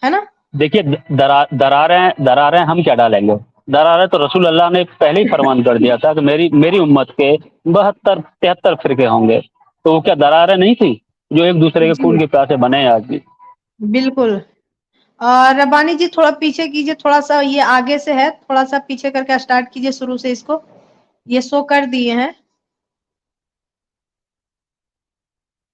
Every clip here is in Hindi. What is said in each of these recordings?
है ना। देखिए, दरारें हम क्या डालेंगे? दरारें तो रसूल अल्लाह ने पहले ही फरमान कर दिया था कि मेरी मेरी उम्मत के 72-73 फिरके होंगे। तो वो क्या दरारें नहीं थी जो एक दूसरे के खून जी, के प्यासे बने हैं आज भी? बिल्कुल। रब्बानी जी थोड़ा पीछे कीजिए, थोड़ा-सा ये आगे से है, थोड़ा-सा पीछे करके स्टार्ट कीजिए शुरू से इसको। ये शो कर दिए हैं।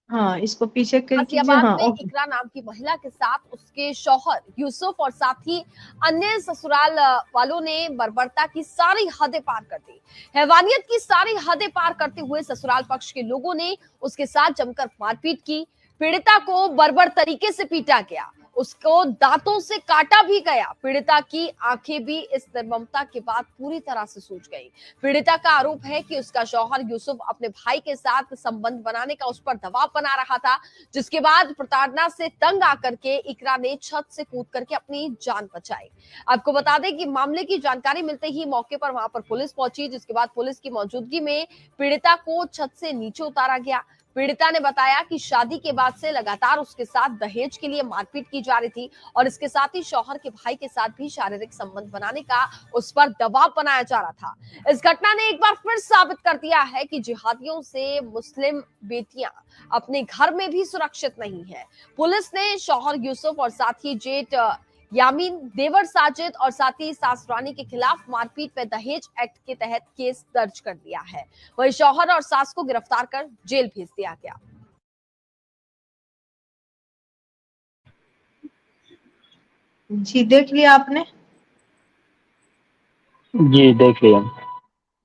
हाँ, इसको पीछे कीजिए। गाजियाबाद हाँ, में ओके। इकरा नाम की महिला के साथ उसके शौहर यूसुफ और साथ ही अन्य ससुराल वालों ने बर्बरता की सारी हदें पार कर दी। हैवानियत की सारी हदें पार करते हुए ससुराल पक्ष के लोगों ने उसके साथ जमकर मारपीट की। पीड़िता को बर्बर तरीके से पीटा गया, उसको दांतों से काटा भी गया। पीड़िता की आंखें भी इस निर्ममता के बाद पूरी तरह से सूज गई। पीड़िता का आरोप है कि उसका शौहर यूसुफ अपने भाई के साथ संबंध बनाने का उस पर दबाव बना रहा था, जिसके बाद प्रताड़ना से तंग आकर के इकरा ने छत से कूद करके अपनी जान बचाई। आपको बता दें कि मामले की जानकारी मिलते ही मौके पर वहां पर पुलिस पहुंची, जिसके बाद पुलिस की मौजूदगी में पीड़िता को छत से नीचे उतारा गया। पीड़िता ने बताया कि शादी के बाद से लगातार उसके साथ दहेज के लिए मारपीट की जा रही थी और इसके साथ ही शौहर के भाई के साथ भी शारीरिक संबंध बनाने का उस पर दबाव बनाया जा रहा था। इस घटना ने एक बार फिर साबित कर दिया है कि जिहादियों से मुस्लिम बेटियां अपने घर में भी सुरक्षित नहीं है। पुलिस ने शौहर यूसुफ और साथ ही जेठ यामीन, देवर साजिद और साथ ही सास रानी के खिलाफ मारपीट व दहेज एक्ट के तहत केस दर्ज कर दिया है। वहीं शौहर और सास को गिरफ्तार कर जेल भेज दिया गया। जी, देख लिया आपने? जी, देख लिया।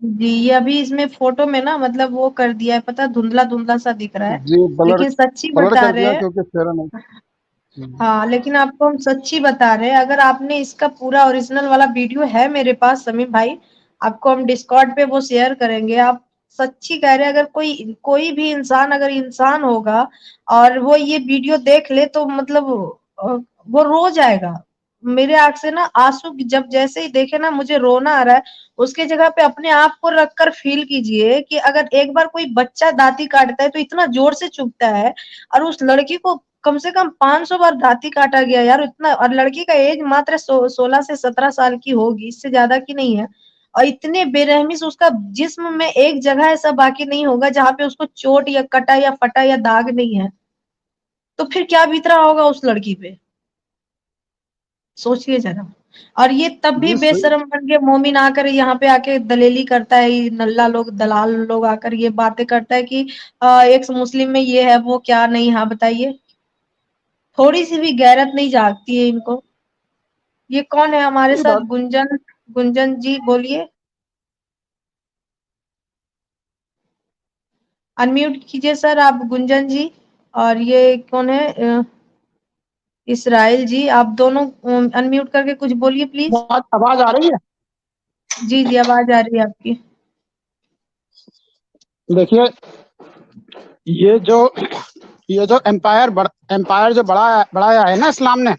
जी, ये अभी इसमें फ़ोटो में ना मतलब वो कर दिया है, पता है धुंधला-धुंधला सा दिख रहा है। जी, ब्लर लेकिन सच्ची ब्लर बता कर रहे दिया हैं। क्योंकि चेहरा नहीं। हुँ। हाँ, लेकिन आपको हम सच्ची बता रहे हैं, अगर आपने इसका पूरा ओरिजिनल वाला वीडियो है मेरे पास समीम भाई, आपको हम डिस्कॉर्ड पे वो शेयर करेंगे। आप सच्ची कह रहे हैं, अगर कोई कोई भी इंसान अगर इंसान होगा और वो ये वीडियो देख ले तो मतलब अ, वो रो जाएगा। मेरे आँख से ना आँसू जब जैसे ही देखे ना मुझे रोना आ रहा है, उसके जगह पे अपने आप को रख कर फ़ील कीजिए कि अगर एक बार कोई बच्चा दाँती काटता है तो इतना ज़ोर से चुभता है और उस लड़की को कम से कम 500 बार दाँती काटा गया यार इतना, और लड़की का एज मात्र 16 से 17 साल की होगी, इससे ज़्यादा की नहीं है। और इतने बेरहमी से उसका जिस्म में एक जगह ऐसा बाकी नहीं होगा जहाँ पे उसको चोट या कटा या फटा या दाग नहीं है। तो फिर क्या बीत रहा होगा उस लड़की पे? सोचिए ज़रा। और ये तब भी जी, सही। बेशर्म बन के मोमिन आकर यहाँ पे आके दलेली करता है, ये नल्ला लोग, दलाल लोग आकर ये बातें करता है कि एक्स मुस्लिम में ये है, वो क्या नहीं, हाँ बताइए? थोड़ी-सी भी गैरत नहीं जागती है इनको। ये कौन है हमारे सही साथ? बात। गुंजन, गुंजन जी बोलिए। अनम्यूट कीजिए सर आप गुंजन जी। और ये कौन है? इसराइल जी, आप दोनों अनम्यूट करके कुछ बोलिए प्लीज। आवाज़ आ रही है? जी, जी आवाज आ रही है आपकी। देखिए, ये जो ये जो एम्पायर जो बढ़ाया है ना इस्लाम ने।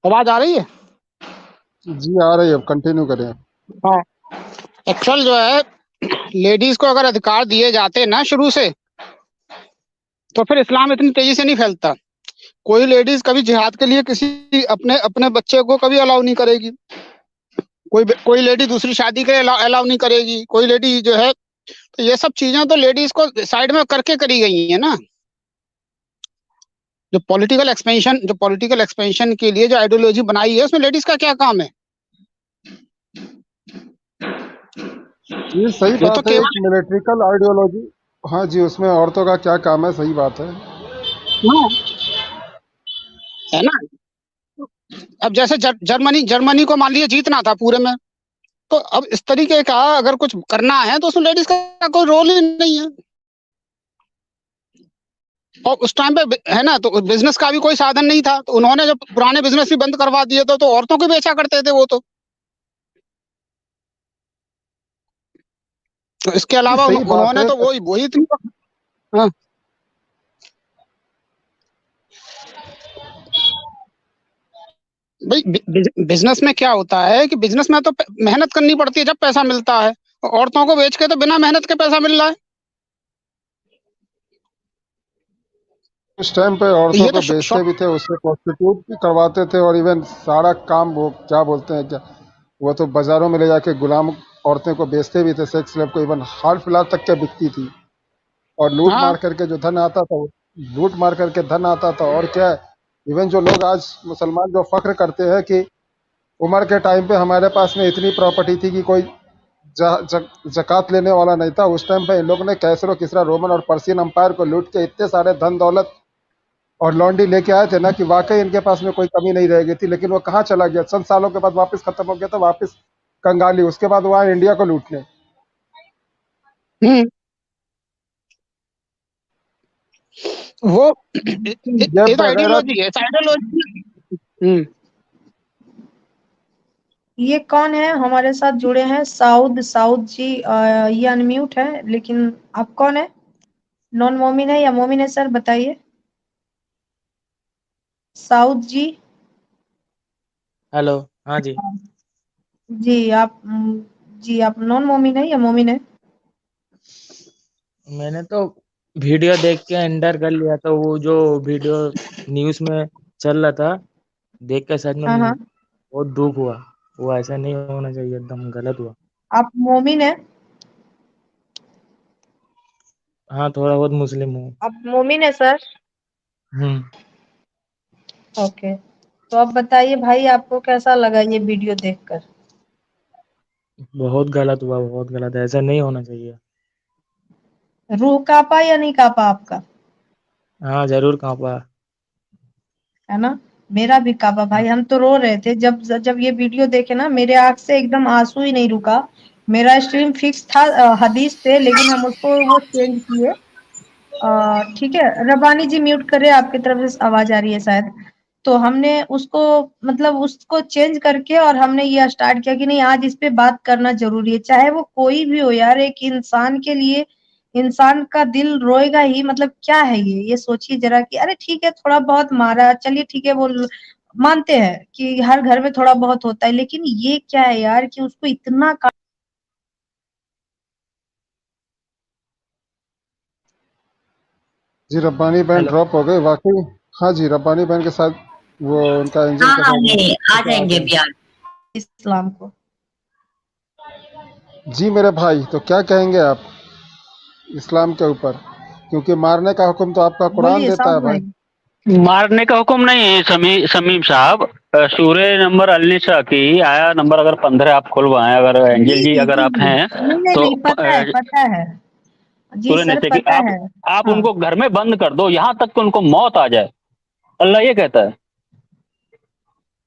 आवाज़ आ रही है? जी, आ रही है, अब कंटिन्यू करें। हाँ, एक्चुअल जो है लेडीज़ को अगर अधिकार दिए जाते ना शुरू से, तो फिर इस्लाम इतनी तेज़ी से नहीं फैलता। कोई लेडीज़ कभी जिहाद के लिए किसी अपने अपने बच्चे को कभी अलाउ नहीं करेगी। कोई लेडी दूसरी शादी के लिए अलाउ नहीं करेगी। कोई लेडी जो है, तो ये सब चीजें तो लेडीज को साइड में करके करी गई है ना। जो पॉलिटिकल एक्सपेंशन के लिए जो आइडियोलॉजी बनाई है उसमें लेडीज का क्या काम है? ये सही ये तो बात है, एक केवल मिलिट्रिकल आइडियोलॉजी। हाँ जी, उसमें औरतों का क्या काम है, सही बात है। हाँ, है ना। अब जैसे जर्मनी जर्मनी को मान लीजिए जीतना था पूरे में, तो अब इस तरीके का अगर कुछ करना है तो उसमें लेडीज का कोई रोल ही नहीं है। और उस टाइम पे है ना, तो बिजनेस का भी कोई साधन नहीं था, तो उन्होंने जो पुराने बिजनेस भी बंद करवा दिए थे, तो औरतों को बेचा करते थे वो तो इसके ये अलावा सही बात उन्होंने है। तो वही वही थी। हाँ, भाई बिजनेस में क्या होता है कि बिजनेस में तो मेहनत करनी पड़ती है जब पैसा मिलता है। औरतों को बेच के तो बिना मेहनत के पैसा मिल रहा है। उस टाइम पे औरतों ये को तो बेचते भी थे, उससे प्रोस्टिट्यूट भी करवाते थे, और इवन सारा काम, वो क्या बोलते हैं, क्या वो तो बाजारों में ले जाके गुलाम औरतें को बेचते भी थे, सेक्स स्लेव को, इवन हाल फिलहाल तक क्या बिकती थी। और लूट हाँ मार करके जो धन आता था, लूट मार करके धन आता था। और क्या है, इवन जो लोग आज मुसलमान जो फख्र करते हैं कि उमर के टाइम पे हमारे पास में इतनी प्रॉपर्टी थी कि कोई जकात लेने वाला नहीं था। उस टाइम पे इन लोगों ने कैसरो, किसरा, रोमन और पर्शियन अंपायर को लूट के इतने सारे धन दौलत और लॉन्डी लेके आए थे ना, कि वाकई इनके पास में कोई कमी नहीं रह गई थी। लेकिन वो कहाँ चला गया, चंद सालों के बाद वापस खत्म हो गया था, वापस कंगाली। उसके बाद वो आए इंडिया को लूटने। हम्म वो ये ये तो बगैरत। आइडियोलॉजी है, आइडियोलॉजी। हम्म ये कौन है हमारे साथ जुड़े हैं? साउद साउद जी, ये अनम्यूट है, लेकिन आप कौन है? नॉन मोमिन है या मोमिन है सर, बताइए। साउद जी। हेलो। हाँ जी। जी आप जी आप नॉन मोमिन है या मोमिन है? मैंने तो वीडियो देख के एंटर कर लिया था, वो जो वीडियो न्यूज़ में चल रहा था, देख के सच में हाँ हाँ। बहुत दुख हुआ। वो ऐसा नहीं होना चाहिए, एकदम गलत हुआ। आप मोमिन है? हाँ, थोड़ा बहुत मुस्लिम हूँ। आप मोमिन है सर? हम्म। ओके, तो आप बताइए भाई, आपको कैसा लगा ये वीडियो देखकर? बहुत गलत हुआ, बहुत गलत। ऐसा नहीं होना चाहिए। रूह कांपा या नहीं कांपा आपका? हाँ, जरूर कांपा। है ना, मेरा भी कांपा भाई। हम तो रो रहे थे जब जब ये वीडियो देखे ना, मेरे आंख से एकदम आंसू ही नहीं रुका। मेरा स्ट्रीम फिक्स था हदीस पे, लेकिन हम उसको वो चेंज किए। ठीक है, रबानी जी म्यूट करे, आपकी तरफ से आवाज आ रही है शायद। तो हमने उसको मतलब उसको चेंज करके, और हमने ये स्टार्ट किया कि नहीं, आज इस पे बात करना जरूरी है, चाहे वो कोई भी हो यार। एक इंसान के लिए इंसान का दिल रोएगा ही, मतलब क्या है ये सोचिए जरा कि अरे ठीक है थोड़ा बहुत मारा, चलिए ठीक है, वो मानते हैं कि हर घर में थोड़ा बहुत होता है, लेकिन ये क्या है यार कि उसको इतना जी, रब्बानी बहन हेलो। ड्रॉप हो गए वाकई। हाँ जी, रब्बानी बहन के साथ वो उनका एंजल हाँ के हाँ, साथ वो ये आ आ जाएंगे गए। भी। इस्लाम को। जी मेरे भाई, तो क्या कहेंगे आप इस्लाम के ऊपर? क्योंकि मारने का हुक्म तो आपका कुरान बोलिए देता साउद है भाई। भाई। मारने का हुक्म नहीं है समीम साहब। सूरे नंबर अल-निसा की आया नंबर अगर 15 आप खुलवाएं, अगर एंजल जी जी जी अगर जी आप जी, हैं नहीं नहीं तो नहीं, पता है पता है। जी सूरे सर निसा की पता आप है। आप हाँ उनको घर में बंद कर दो, यहाँ तक कि उनको मौत आ जाए। अल्लाह ये कहता है।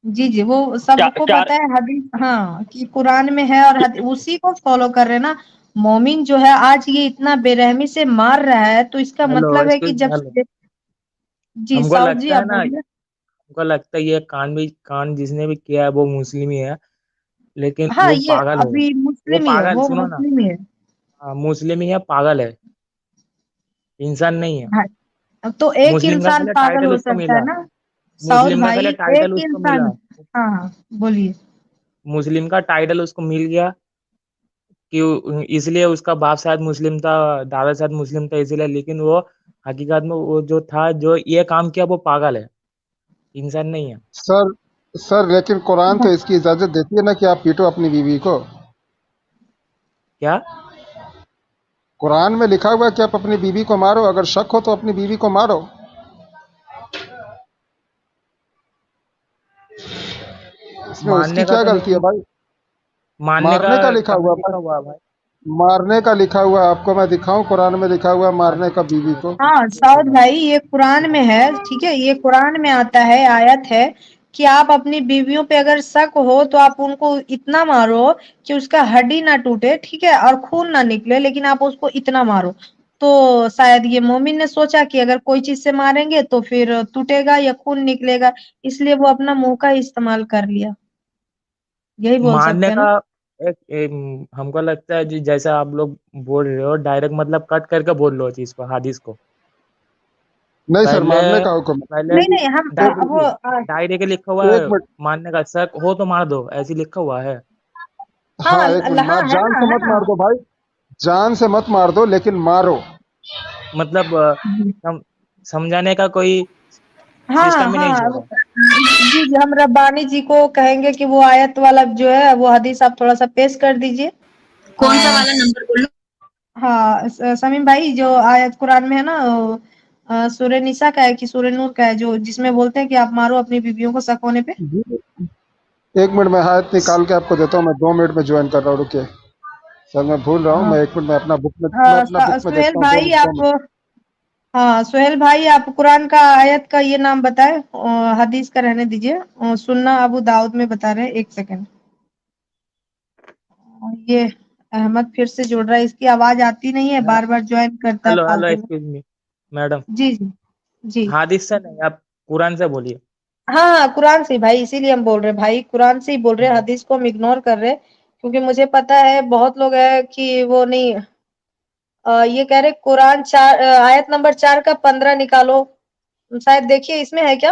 जी जी, वो चार सबको चार पता है हदीस, हाँ कि कुरान में है, और उसी को फॉलो कर रहे हैं ना। मोमिन जो है आज ये इतना बेरहमी से मार रहा है, तो इसका हेलो, मतलब है कि एक्सक्यूज मी। जब हेलो। से जी हमको साउद जी लगता आप है ना, बोलिए। हमको लगता है ये कांड जिसने भी किया है वो मुस्लिम ही है, लेकिन हाँ वो ये पागल है। अभी वो मुस्लिम ही है, पागल, वो सुनो ना। मुस्लिम ही है। हाँ, मुस्लिम ही है, पागल है, इंसान नहीं है। हाँ, तो एक मुस्लिम का इंसान पहले पागल टाइटल हो उसको सकता है मिला। ना। साउद मुस्लिम का भाई, पहले टाइटल एक उसको इंसान। मिला। हाँ हाँ बोलिए। मुस्लिम का टाइटल उसको मिल गया कि इसलिए उसका बाप शायद मुस्लिम था, दादा शायद मुस्लिम था इसलिए, लेकिन वो हकीकत में वो जो था, जो ये काम किया, वो पागल है, इंसान नहीं है। सर सर, लेकिन कुरान तो इसकी इजाजत देती है ना कि आप पीटो अपनी बीवी को। क्या? कुरान में लिखा हुआ है कि आप अपनी बीवी को मारो, अगर शक हो तो अपनी बीवी को मारो। इसमें उसकी मानने का क्या तो गलती है लेकिन, भाई? मानने का मारने का लिखा कहाँ हुआ लिखा है, हुआ है भाई? मारने का लिखा हुआ है। आपको मैं दिखाऊं, कुरान में लिखा हुआ है मारने का बीवी को। हाँ साउद भाई, ये कुरान में है, ठीक है, ये कुरान में आता है, आयत है कि आप अपनी बीवियों पे अगर शक हो तो आप उनको इतना मारो कि उसका हड्डी ना टूटे, ठीक है, और खून ना निकले, लेकिन आप उसको इतना मारो। तो शायद ये मोमिन ने सोचा कि अगर कोई चीज से मारेंगे तो फिर टूटेगा या खून निकलेगा, इसलिए वो अपना मुंह का इस्तेमाल कर लिया, यही बोल मानने सकते हैं का ना। हमको लगता है जी, जैसा आप लोग बोल रहे हो, डायरेक्ट मतलब कट करके बोल लो चीज को, हादिस को। नहीं सर, पहले मारने का हुक्म पहले नहीं नहीं, हम एक वो डायरेक्ट लिखा हुआ एक है, मिनट। मानने का शक हो तो मार दो, ऐसे लिखा हुआ है। हाँ हाँ, एक मिनट, हाँ मार है जान ना, से है मत ना। मार दो भाई। जान से मत मार दो, लेकिन मारो। मतलब समझाने का कोई हाँ सिस्टम ही नहीं हाँ छोड़ा। जी जी, हम रब्बानी जी को कहेंगे कि वो आयत वाला जो है वो हदीस आप थोड़ा सा पेश कर दीजिए। कौन सा वाला नंबर बोलो? हाँ समीम भाई, जो आयत कुरान में है ना, सूरह निसा का है कि सूरह नूर का है, जो जिसमें बोलते हैं कि आप मारो अपनी बीवियों को शक होने पे। जी, 1 मिनट में आयत निकाल के आपको देता हूँ, मैं 2 मिनट में ज्वाइन कर रहा हूँ, रुकिए। सर मैं भूल रहा हूँ, मैं 1 मिनट में अपना बुक में सुहेल देखता हूँ, 2 भाई मिनट 2 आप, मिनट। हाँ सुहेल भाई आप कुरान का आयत का ये नाम बताएं, हदीस का रहने दीजिए। सुन्ना अबू दाऊद में बता रहे हैं, 1 सेकंड। ये अहमद फिर से जुड़ रहा है, इसकी आवाज आती नहीं है, बार बार ज्वाइन करता है हेलो हेलो, फालतू में। Excuse me madam. जी जी जी। हादिस से नहीं, आप कुरान से बोलिए। हाँ हाँ, कुरान से भाई, इसीलिए हम बोल रहे हैं भाई, कुरान से ही बोल रहे हैं, हदीस को हम इग्नोर कर रहे हैं, क्योंकि मुझे पता है बहुत लोग है कि वो नहीं ये कह रहे कुरान 4 आयत नंबर 4 का 15 निकालो, शायद देखिए इसमें है क्या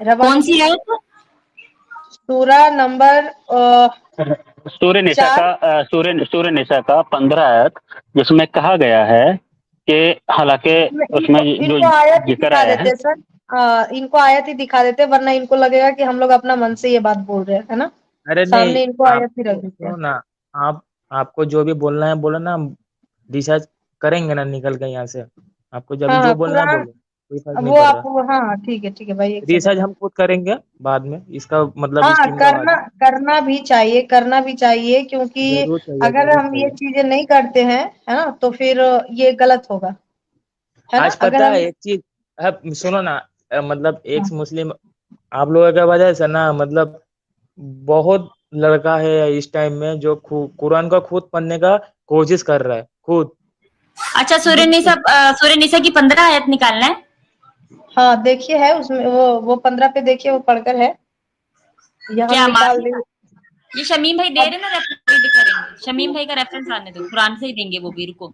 रबानी कौन जी? सी आयत? सूरा नंबर सूर्य निसा 4। का सूर्य निसा का 15 आयत, जिसमें कहा गया है कि हालांकि उसमें इनको जो इनको आयत ही जिक्र दिखा आया है। देते सर, इनको आयत ही दिखा देते, वरना इनको लगेगा कि हम लोग अपना मन से ये बात बोल रहे हैं, है ना। अरे नहीं, सामने इनको आयत ही रख आपको देते सुनो हैं। ना, आप आपको जो भी बोलना है बोलो ना, हम रिसर्च करेंगे ना निकल के यहाँ से। आपको जब हाँ जो हाँ, बोलना है कुरान बोलो, कोई फर्क नहीं वो पड़ आप, रहा। हाँ ठीक है भाई, 1 रिसर्च सेकंड। हम खुद करेंगे बाद में, इसका मतलब इस हाँ, टीम का बाद करना में। करना भी चाहिए, क्योंकि जरूर चाहिए, अगर जरूर हम ये चाहिए। चीजें नहीं करते हैं, है ना, तो फिर ये गलत होगा, है ना, आज अगर पता हम। है एक चीज, अब सुनो ना, मतलब एक हाँ मुस्लिम आप लोगों की वजह से ना, मतलब बहुत लड़का है इस टाइम में जो कुरान का खुद पढ़ने का कोशिश कर रहा है खुद। अच्छा, देखिए, सूर्य निसा की 15 आयत निकालना है। हाँ देखिए है उसमें, वो 15 पे देखिए, वो पढ़कर है, या हम क्या निकाल मारने दें। का? ये शमीम भाई दे अब रहे ना, रेफरेंस करेंगे। शमीम भाई का रेफरेंस आने दो, कुरान से ही देंगे वो भी, रुको।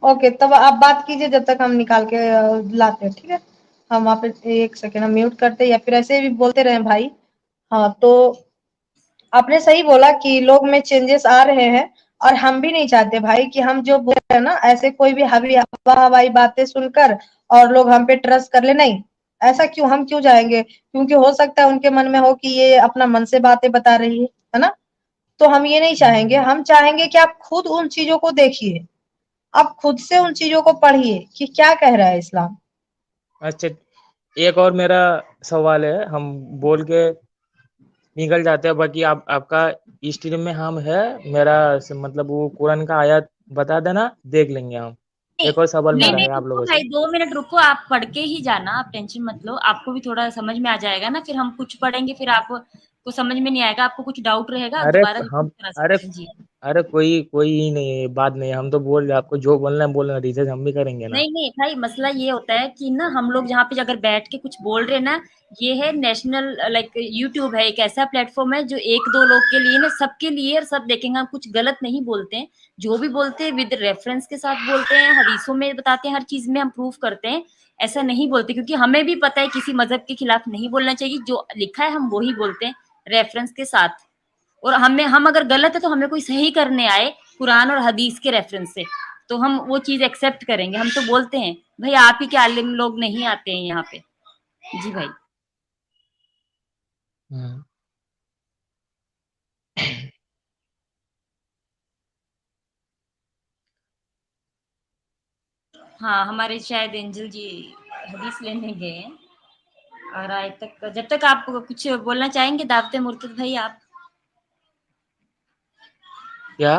ओके, तब आप बात कीजिए जब तक हम निकाल के लाते हैं, ठीक है। हम वहाँ पे 1 सेकंड हम म्यूट करते हैं, या फिर ऐसे भी बोलते रहे भाई। हाँ, तो आपने सही बोला कि लोग में चेंजेस आ रहे हैं, और हम भी नहीं चाहते भाई कि हम जो बोल रहे हैं ना, ऐसे कोई भी हवाई बातें सुनकर और लोग हम पे ट्रस्ट कर ले, नहीं। ऐसा क्यों, हम क्यों जाएंगे, क्योंकि हो सकता है उनके मन में हो कि ये अपना मन से बातें बता रही है ना। तो हम ये नहीं चाहेंगे, हम चाहेंगे कि आप खुद उन चीजों को देखिए, आप खुद से उन चीजों को पढ़िए कि क्या कह रहा है इस्लाम। अच्छा, एक और मेरा सवाल है, हम बोल के निकल जाते हैं, बाकी आपका स्ट्रीम में हम है, मेरा मतलब वो कुरान का आयत बता देना, देख लेंगे हम। नहीं एक और सवाल नहीं मेरा नहीं, है आप रुको लोगों से। भाई, 2 मिनट रुको, आप पढ़ के ही जाना, आप टेंशन मत लो, आपको भी थोड़ा समझ में आ जाएगा ना, फिर हम कुछ पढ़ेंगे, फिर आपको समझ में नहीं आएगा, आपको कुछ डाउट रहेगा, आप अरे दोबारा रिपीट हम करा अरे सकते हैं जी। अरे कोई कोई ही नहीं है, बात नहीं है, हम तो बोल रहे हैं, आपको जो बोलना है बोलना, रिसर्च हम भी करेंगे ना। नहीं नहीं भाई, मसला ये होता है कि ना, हम लोग जहाँ पे अगर बैठ के कुछ बोल रहे हैं ना, ये है नेशनल, लाइक यूट्यूब है एक ऐसा प्लेटफॉर्म है जो 1-2 लोग के लिए ना, सबके लिए, और सब देखेंगे, हम कुछ गलत नहीं बोलते हैं, जो भी बोलते हैं विद रेफरेंस के साथ बोलते हैं, हदीसों में बताते हैं, हर चीज में हम प्रूफ करते हैं। ऐसा नहीं बोलते, क्योंकि हमें भी पता है किसी मजहब के खिलाफ नहीं बोलना चाहिए, जो लिखा है हम वही बोलते हैं रेफरेंस के साथ। और हम अगर गलत है तो हमें कोई सही करने आए कुरान और हदीस के रेफरेंस से, तो हम वो चीज एक्सेप्ट करेंगे। हम तो बोलते हैं भाई, आप ही के आलिम लोग नहीं आते हैं यहाँ पे। जी भाई। हम्म। हाँ, हमारे शायद एंजल जी हदीस लेने गए हैं, और आज तक, जब तक आप कुछ बोलना चाहेंगे दावते मुर्तद भाई आप। क्या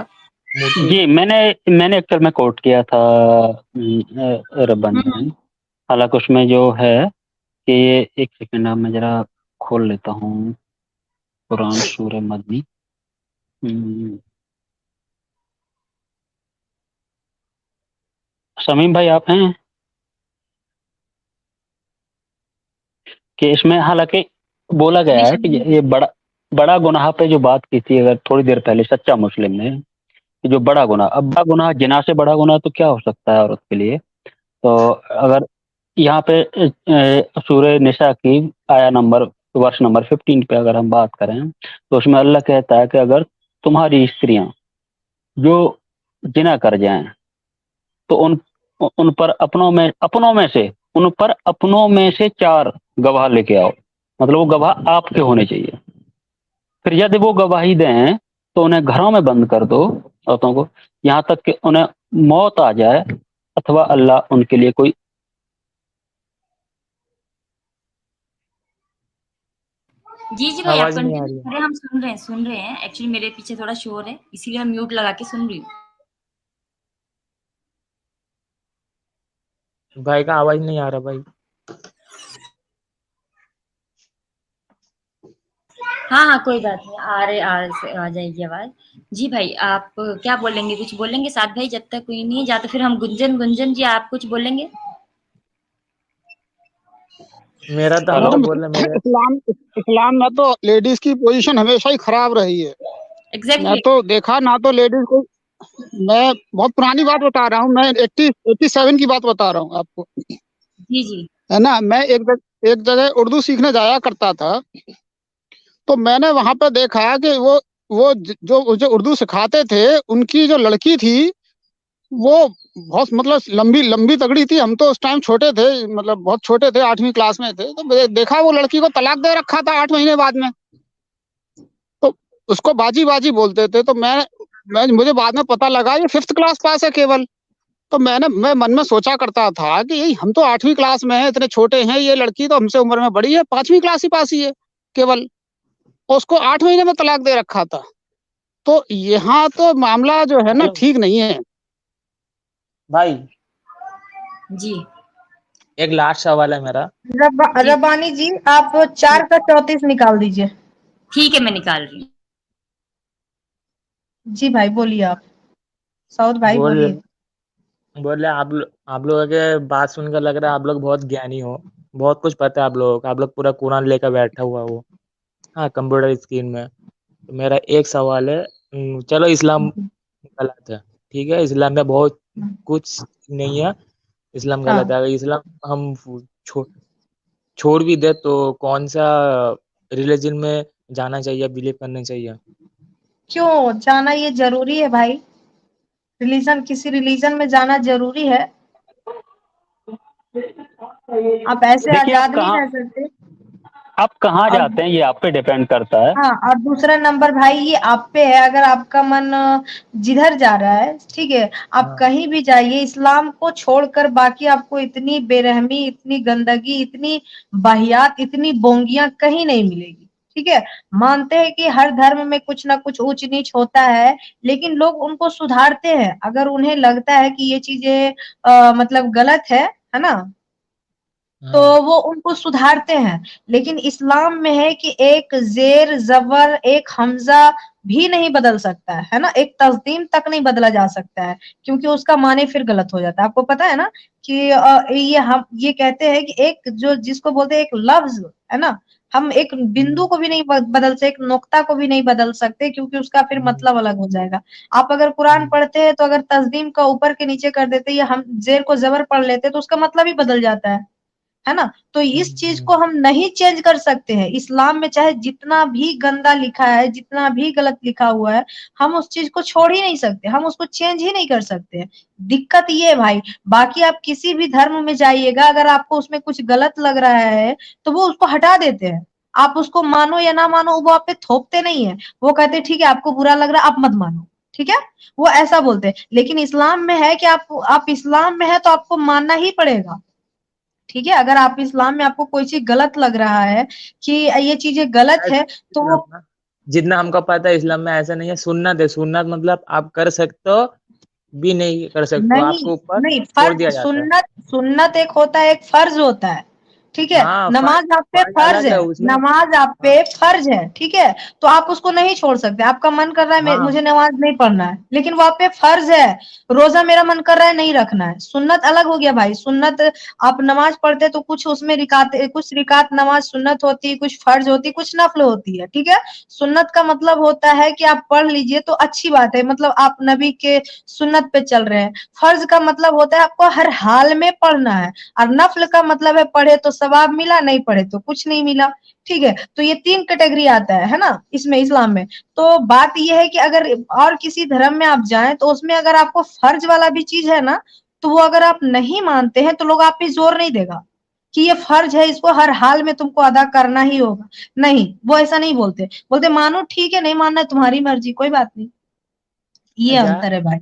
मूर्ति? जी, मैंने एक्चुअल में कोट किया था रब्बानी हम्म। में। हालांकि उसमें जो है कि 1 सेकंड, अब मैं जरा खोल लेता हूँ कुरान सूरह मदनी। शमीम भाई आप हैं कि इसमें हालांकि बोला जी गया है कि शमीम ये बड़ा बड़ा गुनाह पे जो बात की थी अगर थोड़ी देर पहले सच्चा मुस्लिम ने, कि जो बड़ा गुनाह, अब बड़ा गुनाह जिना से बड़ा गुनाह तो क्या हो सकता है औरत के लिए। तो अगर यहाँ पे सूरह निसा की आया नंबर वर्ष नंबर 15 पे अगर हम बात करें, तो उसमें अल्लाह कहता है कि अगर तुम्हारी स्त्रियां जो जिना कर जाएं तो उन उन पर अपनों में से उन पर अपनों में से 4 गवाह लेके आओ, मतलब वो गवाह आपके होने चाहिए। फिर यदि वो गवाही दें तो उन्हें घरों में बंद कर दो औरतों को, यहाँ तक कि उन्हें मौत आ जाए अथवा अल्लाह उनके लिए कोई। जी जी भाई, आप आवाज नहीं आ कंटिन्यू रही है करें, हम सुन रहे हैं। एक्चुअली मेरे पीछे थोड़ा शोर है, इसीलिए मैं म्यूट लगा के सुन रही हूँ। भाई का आवाज नहीं आ रहा भाई। हाँ हाँ, कोई बात नहीं, आ जाएगी आवाज। जी भाई, आप क्या बोलेंगे? कुछ बोलेंगे साथ भाई? जब तक कोई नहीं जाता फिर हम गुंजन जी, आप कुछ बोलेंगे? मेरा तो हेलो। हम तो बोल रहे मेरे इस्लाम में तो लेडीज की पोजीशन हमेशा ही खराब रही है। मैं एग्जैक्टली। तो देखा ना तो लेडीज को, मैं बहुत पुरानी बात बता रहा हूँ, मैं 87 की बात बता रहा हूँ आपको, जी जी। है ना। मैं एक जगह उर्दू सीखने जाया करता था, तो मैंने वहां पे देखा कि जो उर्दू सिखाते थे, उनकी जो लड़की थी वो बहुत मतलब लंबी लंबी तगड़ी थी। हम तो उस टाइम छोटे थे, मतलब बहुत छोटे थे, 8वीं क्लास में थे। तो देखा वो लड़की को तलाक दे रखा था 8 महीने बाद में। तो उसको बाजी बाजी बोलते थे। तो मैं मुझे बाद में पता लगा ये 5th क्लास पास है केवल। तो मैं मन में सोचा करता था कि यही हम तो 8वीं क्लास में हैं, इतने छोटे हैं, ये लड़की तो हमसे उम्र में बड़ी है, 5वीं क्लास ही पास ही है केवल, और उसको 8 महीने में तलाक दे रखा था। तो यहाँ तो मामला जो है ना ठीक नहीं है भाई। जी एक लास्ट सवाल है मेरा। रबानी जी, आप 4 का 34 निकाल दीजिए। ठीक है, मैं निकाल रही हूँ। जी भाई बोलिए, आप साउद भाई बोल बोलिए। बोले आप लोगों के बात सुनकर लग रहा है आप लोग बहुत ज्ञानी हो, बहुत कुछ पता है आप लोगों को, आप लोग पूरा कुरान लेकर बैठा हुआ हो। हाँ, कंप्यूटर स्क्रीन में। तो मेरा एक सवाल है, चलो इस्लाम गलत है, ठीक है, इस्लाम में बहुत कुछ नहीं है, इस्लाम हाँ, गलत है। अगर इस्लाम हम छोड़ भी दे तो कौन सा रिलीजन में जाना चाहिए, बिलीव करना चाहिए? क्यों जाना ये जरूरी है भाई? किसी रिलीजन में जाना जरूरी है? आप ऐसे देखिए आजाद नहीं रह सकते। आप कहाँ और जाते हैं ये आप पे डिपेंड करता है। हाँ, और दूसरा नंबर भाई, ये आप पे है। अगर आपका मन जिधर जा रहा है, ठीक है, आप हाँ। कहीं भी जाइए, इस्लाम को छोड़कर बाकी आपको इतनी बेरहमी, इतनी गंदगी, इतनी वाहियात, इतनी बोंगियां कहीं नहीं मिलेगी। ठीक है, मानते हैं कि हर धर्म में कुछ ना कुछ ऊंच नीच होता है, लेकिन लोग उनको सुधारते हैं अगर उन्हें लगता है कि ये चीजें मतलब गलत है ना, तो हाँ। वो उनको सुधारते हैं। लेकिन इस्लाम में है कि एक जेर जबर, एक हमजा भी नहीं बदल सकता है ना, एक तस्दीम तक नहीं बदला जा सकता है, क्योंकि उसका माने फिर गलत हो जाता है। आपको पता है ना कि ये कहते हैं कि एक जो जिसको बोलते हैं एक लफ्ज, है ना, हम एक बिंदु को भी नहीं बदल सकते, एक नुक्ता को भी नहीं बदल सकते, क्योंकि उसका फिर मतलब अलग हो जाएगा। आप अगर कुरान पढ़ते हैं तो अगर तस्दीम का ऊपर के नीचे कर देते या हम जेर को जबर पढ़ लेते तो उसका मतलब ही बदल जाता है ना। तो इस चीज को हम नहीं चेंज कर सकते हैं। इस्लाम में चाहे जितना भी गंदा लिखा है, जितना भी गलत लिखा हुआ है, हम उस चीज को छोड़ ही नहीं सकते, हम उसको चेंज ही नहीं कर सकते हैं। दिक्कत ये है भाई। बाकी आप किसी भी धर्म में जाइएगा, अगर आपको उसमें कुछ गलत लग रहा है तो वो उसको हटा देते हैं। आप उसको मानो या ना मानो, वो आप पे थोपते नहीं है। वो कहते हैं ठीक है, आपको बुरा लग रहा है, आप मत मानो, ठीक है, वो ऐसा बोलते हैं। लेकिन इस्लाम में है कि आप इस्लाम में है तो आपको मानना ही पड़ेगा। ठीक है, अगर आप इस्लाम में आपको कोई चीज गलत लग रहा है कि ये चीजें गलत है, तो वो जितना हमको पता है इस्लाम में ऐसा नहीं है। सुन्नत है, सुन्नत मतलब आप कर सकते हो भी नहीं कर सकते हो, नहीं आपके ऊपर नहीं, छोड़ दिया जाता है। सुन्नत एक होता है, एक फर्ज होता है। ठीक है, हाँ, नमाज आप पे फर्ज फर्ज अलग है, है उसमें। नमाज आप पे फर्ज है, ठीक है, तो आप उसको नहीं छोड़ सकते। आपका मन कर रहा है हाँ, मुझे नमाज नहीं पढ़ना है, लेकिन वो आप पे फर्ज है। रोजा मेरा मन कर रहा है नहीं रखना है, सुन्नत अलग हो गया भाई। सुन्नत आप नमाज पढ़ते तो कुछ उसमें कुछ रिकात नमाज सुन्नत होती है, कुछ फर्ज होती है, कुछ नफल होती है। ठीक है, सुन्नत का मतलब होता है कि आप पढ़ लीजिए तो अच्छी बात है, मतलब आप नबी के सुन्नत पे चल रहे हैं। फर्ज का मतलब होता है आपको हर हाल में पढ़ना है, और नफल का मतलब है पढ़े तो सवाब मिला, नहीं पढ़े तो कुछ नहीं मिला। ठीक है, तो ये 3 कैटेगरी आता है ना इसमें, इस्लाम में। तो बात ये है कि अगर और किसी धर्म में आप जाएं तो उसमें अगर आपको फर्ज वाला भी चीज है ना, तो वो अगर आप नहीं मानते हैं तो लोग आप पे जोर नहीं देगा कि ये फर्ज है, इसको हर हाल में तुमको अदा करना ही होगा। नहीं, वो ऐसा नहीं बोलते, बोलते मानो ठीक है, नहीं मानना है तुम्हारी मर्जी, कोई बात नहीं। ये अच्छा, अंतर है भाई।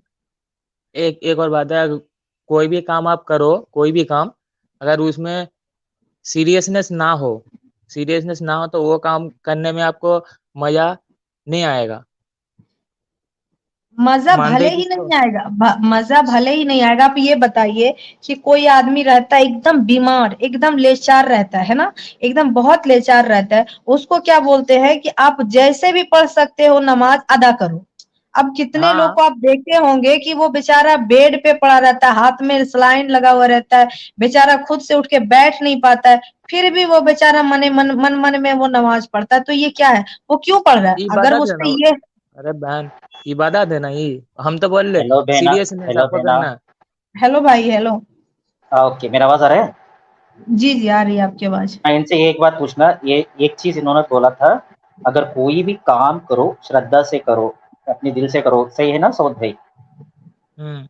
एक और बात है, कोई भी काम आप करो, कोई भी काम, अगर उसमें सीरियसनेस ना हो तो वो काम करने में आपको मजा नहीं आएगा। मजा मानते भले हो ही इसको? नहीं आएगा, मजा भले ही नहीं आएगा। आप ये बताइए कि कोई आदमी रहता है एकदम बीमार, एकदम लेचार रहता है ना, एकदम बहुत लेचार रहता है, उसको क्या बोलते हैं कि आप जैसे भी पढ़ सकते हो नमाज अदा करो। अब कितने लोग हाँ, को आप देखे होंगे कि वो बेचारा बेड पे पड़ा रहता है, हाथ में सलाइन लगा हुआ रहता है, बेचारा खुद से उठ के बैठ नहीं पाता है, फिर भी वो बेचारा मन में वो नमाज पढ़ता है। तो ये क्या है, वो क्यों पढ़ रहा है? अगर इबादत है उससे ना। ये अरे बहन, इबादत है ना ये। हम तो बोल रहे हेलो बेना। सीरियसनेस हेलो आपको बेना। करना है। हेलो भाई, हेलो। ओके, मेरा आवाज आ रहा है? जी जी, आ रही है आपकी आवाज। इनसे एक बात पूछना, ये एक चीज इन्होंने बोला था, अगर कोई भी काम करो श्रद्धा से करो, अपने दिल से करो, सही है ना सौद भाई? हम्म।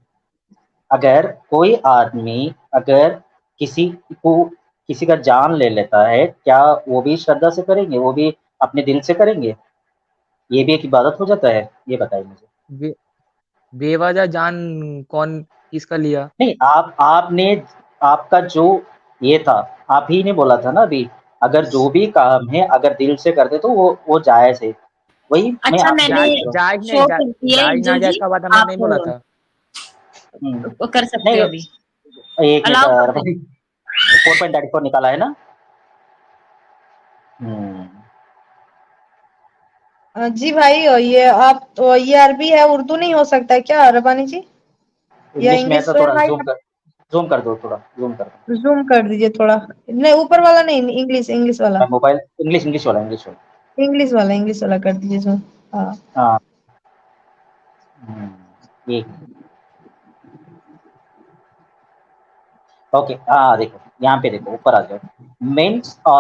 अगर कोई आदमी अगर किसी को किसी का जान ले लेता है, क्या वो भी श्रद्धा से करेंगे? वो भी अपने दिल से करेंगे? ये भी एक इबादत हो जाता है? ये बताइए मुझे। बे, बेवजह जान कौन किसका लिया? नहीं, आपने आपका जो ये था, आप ही ने बोला था ना अभी, अगर जो भी काम है अगर दिल से करते तो वो जायज है। वही मैं अच्छा, आपसे मैंने पूछ जायज रहा हूँ। जायज नहीं, शो करती है जायज इंजल नाजायज जी, का बात हमने आप नहीं बोला था। कर सकते नहीं, हो अभी, एक मिनट अलाउ करते हैं। 4.34 निकाला है ना? हम्म, जी भाई, ये आप तो ये अरबी है, उर्दू नहीं हो सकता है क्या रबानी जी? या इंग्लिश में है इंग्लिश तो तो है थोड़ा भाई? जूम कर दो, थोड़ा जूम कर दो। जूम कर दीजिए थोड़ा। नहीं, ऊपर वाला नहीं, इंग्लिश इंग्लिश वाला। मैं मोबाइल इंग्लिश वाला। इंग्लिश वाला कर दीजिए जूम। हाँ। हाँ। एक ओके, हाँ देखो यहाँ पे, देखो ऊपर आ जाओ। मेंस